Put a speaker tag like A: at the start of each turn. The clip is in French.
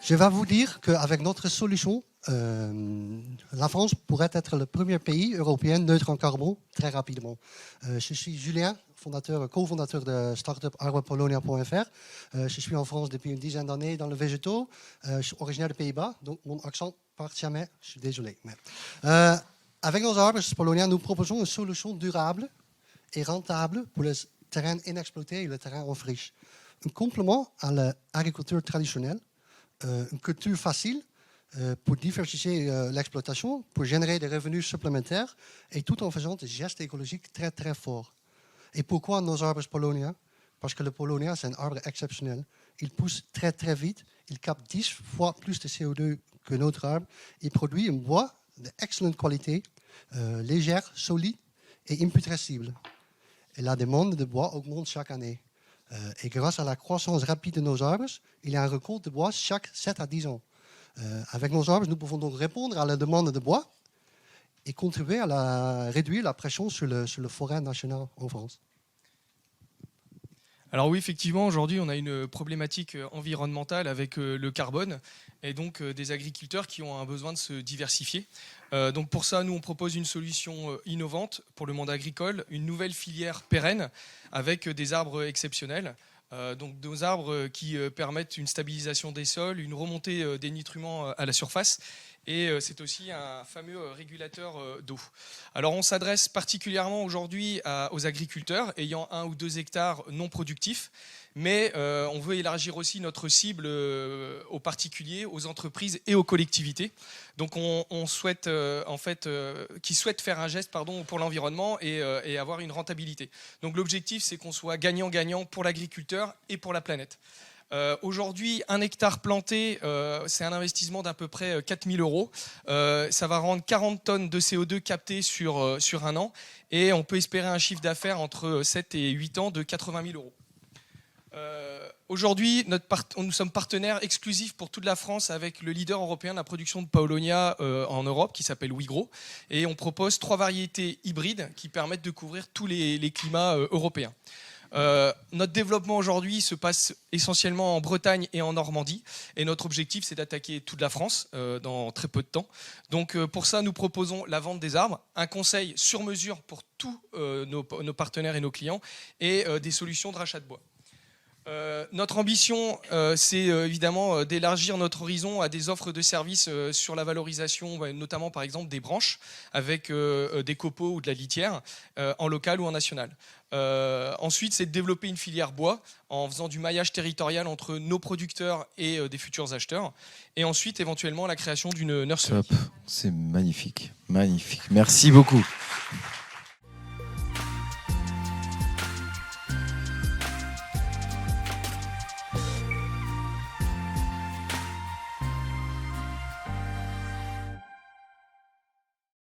A: Je vais vous dire qu'avec notre solution, la France pourrait être le premier pays européen neutre en carbone très rapidement. Je suis Julien, cofondateur de startup arbopolonia.fr. Je suis en France depuis une dizaine d'années dans le végétaux. Je suis originaire des Pays-Bas, donc mon accent part jamais. Je suis désolé. Mais, avec nos arbres chez Polonia, nous proposons une solution durable et rentable pour les terrains inexploités et les terrains en friche. Un complément à l'agriculture traditionnelle, une culture facile pour diversifier l'exploitation, pour générer des revenus supplémentaires et tout en faisant des gestes écologiques très très forts. Et pourquoi nos arbres Polonia? Parce que le Polonia, c'est un arbre exceptionnel. Il pousse très très vite, il capte 10 fois plus de CO2 que notre arbre. Il produit un bois d'excellente qualité, légère, solide et imputrescible. Et la demande de bois augmente chaque année. Et grâce à la croissance rapide de nos arbres, il y a un récolte de bois chaque 7 à 10 ans. Avec nos arbres, nous pouvons donc répondre à la demande de bois et contribuer à réduire la pression sur le forêt nationale en France.
B: Alors oui, effectivement, aujourd'hui, on a une problématique environnementale avec le carbone et donc des agriculteurs qui ont un besoin de se diversifier. Donc pour ça, nous, on propose une solution innovante pour le monde agricole, une nouvelle filière pérenne avec des arbres exceptionnels. Donc des arbres qui permettent une stabilisation des sols, une remontée des nutriments à la surface. Et c'est aussi un fameux régulateur d'eau. Alors on s'adresse particulièrement aujourd'hui aux agriculteurs ayant 1 ou 2 hectares non productifs, mais on veut élargir aussi notre cible aux particuliers, aux entreprises et aux collectivités. Donc on souhaite qui souhaitent faire un geste pour l'environnement et avoir une rentabilité. Donc l'objectif, c'est qu'on soit gagnant-gagnant pour l'agriculteur et pour la planète. Aujourd'hui, 1 hectare planté, c'est un investissement d'à peu près 4 000 €. Ça va rendre 40 tonnes de CO2 captées sur un an et on peut espérer un chiffre d'affaires entre 7 et 8 ans de 80 000 €. Aujourd'hui, nous sommes partenaires exclusifs pour toute la France avec le leader européen de la production de paulownia en Europe qui s'appelle Wigro. Et on propose 3 variétés hybrides qui permettent de couvrir tous les climats européens. Notre développement aujourd'hui se passe essentiellement en Bretagne et en Normandie et notre objectif c'est d'attaquer toute la France dans très peu de temps. Donc pour ça nous proposons la vente des arbres, un conseil sur mesure pour tous nos partenaires et nos clients et des solutions de rachat de bois. Notre ambition, c'est évidemment d'élargir notre horizon à des offres de services sur la valorisation, notamment par exemple des branches avec des copeaux ou de la litière en local ou en national. Ensuite, c'est de développer une filière bois en faisant du maillage territorial entre nos producteurs et des futurs acheteurs. Et ensuite, éventuellement, la création d'une nurserie.
C: C'est magnifique, magnifique. Merci beaucoup.